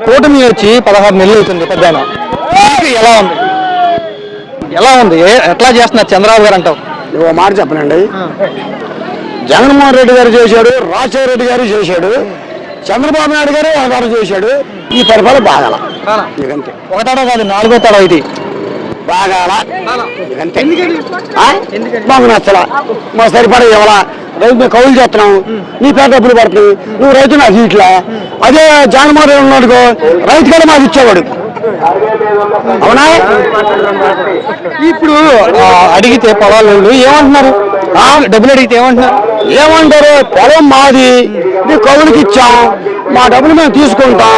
కూటమి వచ్చి 16 నెలలు అవుతుంది పెద్దాయన. ఎలా ఉంది ఎట్లా చేస్తున్నారు చంద్రబాబు గారు అంటావు? ఓ మాట చెప్పనండి, జగన్మోహన్ రెడ్డి గారు చేశాడు, రాజశేఖర రెడ్డి గారు చేశాడు, చంద్రబాబు నాయుడు గారు ఆధారం చేశాడు. ఈ పరిపాలన బాగాల ఇకంతే. ఒకటాడో కాదు, 4వ తడ ఇది బాగాల ఇకంతే. మాకు నచ్చలా, మా సరిపడా ఇవ్వాలా, రైతు మేము కౌలు చేస్తున్నాం, నీ పేద డబ్బులు పడుతుంది, నువ్వు రైతు నాకు ఇట్లా. అదే జగన్మోహన్ రెడ్డి ఉన్నాడుకో, రైతు కూడా మాకు ఇచ్చేవాడు. అవునా? ఇప్పుడు అడిగితే పొలాలు ఏమంటున్నారు? డబ్బులు అడిగితే ఏమంటారు? పొలం మాది, మేము కౌలుకి ఇచ్చాం, మా డబ్బులు మేము తీసుకుంటాం,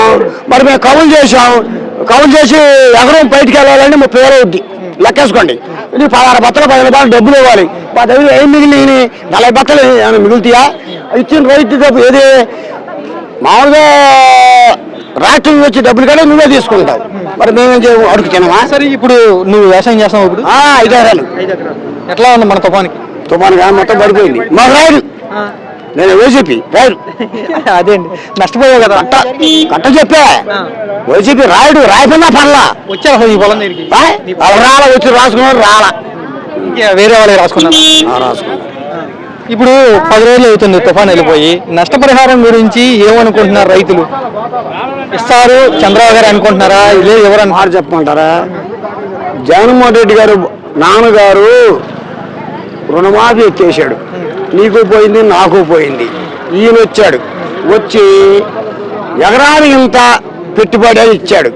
మరి మేము కౌలు చేసాం, కౌలు చేసి ఎకరం బయటికి వెళ్ళాలంటే 30,000 అవుద్ది. లెక్కేసుకోండి. ఇది 16 బత్తలు 15 బత్తలు డబ్బులు ఇవ్వాలి. మా దగ్గర ఏం మిగిలి 40 బత్తలు ఏమైనా మిగులుతాయా? ఇచ్చిన రైతు డబ్బు ఏది మామూలుగా రాష్ట్రం వచ్చి డబ్బులు కూడా నువ్వే తీసుకుంటావు, మరి మేమేం అడుగు తినమా? సరే, ఇప్పుడు నువ్వు వ్యవసాయం చేస్తావు ఇప్పుడు? 5 ఎకరాలు. ఎట్లా ఉంది మన తుఫానికి మొత్తం పడిపోయింది. మాకు రాయరు, నేను వైసీపీ రాయరు. అదే అండి, నష్టపోయావు కదా. కట్ట చెప్పా, వైసీపీ రాయుడు రాయకుండా పనులా వచ్చారు అసలు ఈ పొలం దగ్గరికి రాలా, వచ్చి రాసుకున్నారు రాలా, ఇంకా వేరే వాళ్ళకి రాసుకున్నారు. ఇప్పుడు 10 రోజులు అవుతుంది తుఫాన్ వెళ్ళిపోయి. నష్టపరిహారం గురించి ఏమనుకుంటున్నారు రైతులు? ఇస్తారు చంద్రబాబు గారు అనుకుంటున్నారా, ఇదే ఎవరన్నా మాట చెప్పమంటారా? జగన్మోహన్ రెడ్డి గారు నాన్నగారు రుణమాఫీ ఎత్తేసాడు, నీకు పోయింది నాకు పోయింది. ఈయన వచ్చాడు, వచ్చి ఎకరానికి ఇంత పెట్టుబడి అని ఇచ్చాడు.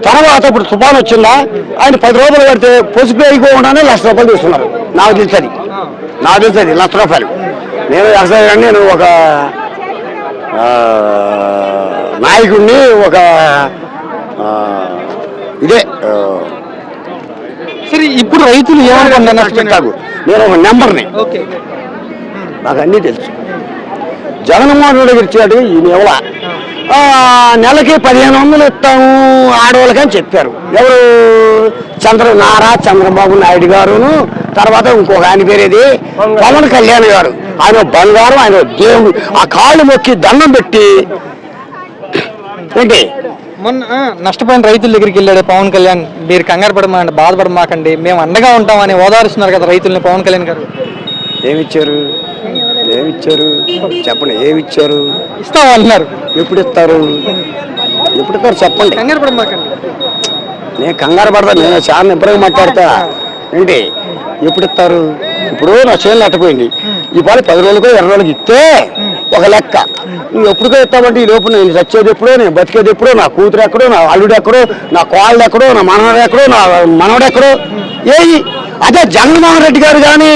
తర్వాత ఇప్పుడు తుఫాన్ వచ్చిందా, ఆయన 10 రోజులు పడితే పసుపు వేయకుండానే ₹1,00,000 తీసుకున్నారు. నాకు తెలుస్తుంది, ₹1,00,000. నేను వ్యవసాయాన్ని, నేను ఒక నాయకుడిని, ఒక ఇదే. సరే, ఇప్పుడు రైతులు ఏమనుకుంటున్నారు? నేను ఒక నెంబర్ని, నాకు అన్నీ తెలుసు. జగన్మోహన్ రెడ్డి గారు ఇచ్చాడు, ఈయన ఎవరా నెలకి 1,500 ఇస్తాము ఆడవాళ్ళకి అని చెప్పారు. ఎవరు? నారా చంద్రబాబు నాయుడు గారును, తర్వాత ఇంకొక ఆయన పేరేది పవన్ కళ్యాణ్ గారు. ఆయన బంగారం, ఆయన దేవుడు. ఆ కాళ్ళు మొక్కి దండం పెట్టి ఏంటి మొన్న నష్టపోయిన రైతుల దగ్గరికి వెళ్ళాడు పవన్ కళ్యాణ్. మీరు కంగారు పడమాకండి, బాధపడమాకండి, మేము అండగా ఉంటామని ఓదారుస్తున్నారు కదా రైతుల్ని పవన్ కళ్యాణ్ గారు. ఏమిచ్చారు చెప్పండి, ఏమిచ్చారు? ఇస్తామంటున్నారు. ఎప్పుడు ఇస్తారు చెప్పండి. కంగారు పడమాకండి. నేను కంగారు పడతా, నేను చాలా నిబ్బరంగా మాట్లాడతా. ఏంటి ఎప్పుడు ఇస్తారు? ఇప్పుడు నా చేనులు అట్టపోయింది, ఈ పాలు 10 రోజులకో 20 రోజులకి ఇస్తే ఒక లెక్క. నువ్వు ఎప్పుడుకో ఇస్తామంటే ఈ లోపు నేను చచ్చేది ఎప్పుడో, నేను బతికేది ఎప్పుడో, నా కూతురు ఎక్కడో, నా అల్లుడు ఎక్కడో, నా కోళ్ళు ఎక్కడో, నా మనవడు ఎక్కడో, నా మనవడు ఎక్కడో. ఏది అదే జగన్మోహన్ రెడ్డి గారు కానీ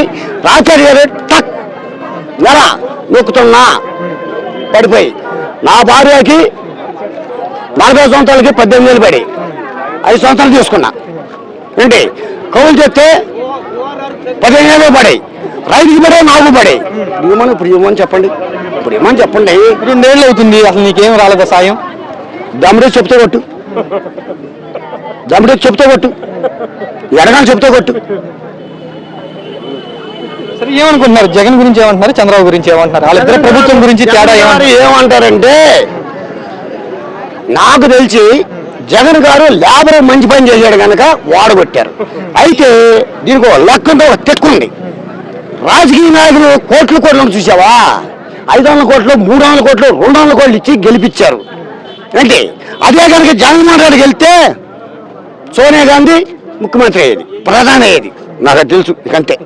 రాజశేఖర్ గారు టక్ ఎలా నొక్కుతున్నా పడిపోయి. నా భార్యకి 40 సంవత్సరాలకి 18,000 పడి 5 సంవత్సరాలు తీసుకున్నా. ఏంటి కౌలు చేస్తే 15,000 పడాయి, రైతుకి పడే, నాకు పడాయి. ఇప్పుడు ఇవ్వమని చెప్పండి, 2 ఏళ్ళు అవుతుంది, అసలు నీకేం రాలేదా సాయం? దమ్ముడే చెప్తే కొట్టు, ఎడగాని చెప్తే కొట్టు. సరే, ఏమనుకుంటున్నారు? జగన్ గురించి ఏమంటున్నారు, చంద్రబాబు గురించి ఏమంటున్నారు? వాళ్ళిద్దరు ప్రభుత్వం గురించి తేడా ఏమంటారంటే, నాకు తెలిసి జగన్ గారు లేబర్ మంచి పని చేశాడు కనుక వాడగొట్టారు. అయితే దీనికి ఒక లెక్కంటే ఒక తెక్కుంది. రాజకీయ నాయకులు కోట్లు చూసావా? 500 కోట్లు, 300 కోట్లు, 200 కోట్లు ఇచ్చి గెలిపించారు. ఏంటి అదే కనుక జగన్మోహన్ రెడ్డికి వెళ్తే సోనియా గాంధీ ముఖ్యమంత్రి అయ్యేది, ప్రధాని అయ్యేది. నాకు తెలుసు, ఇంకంతే.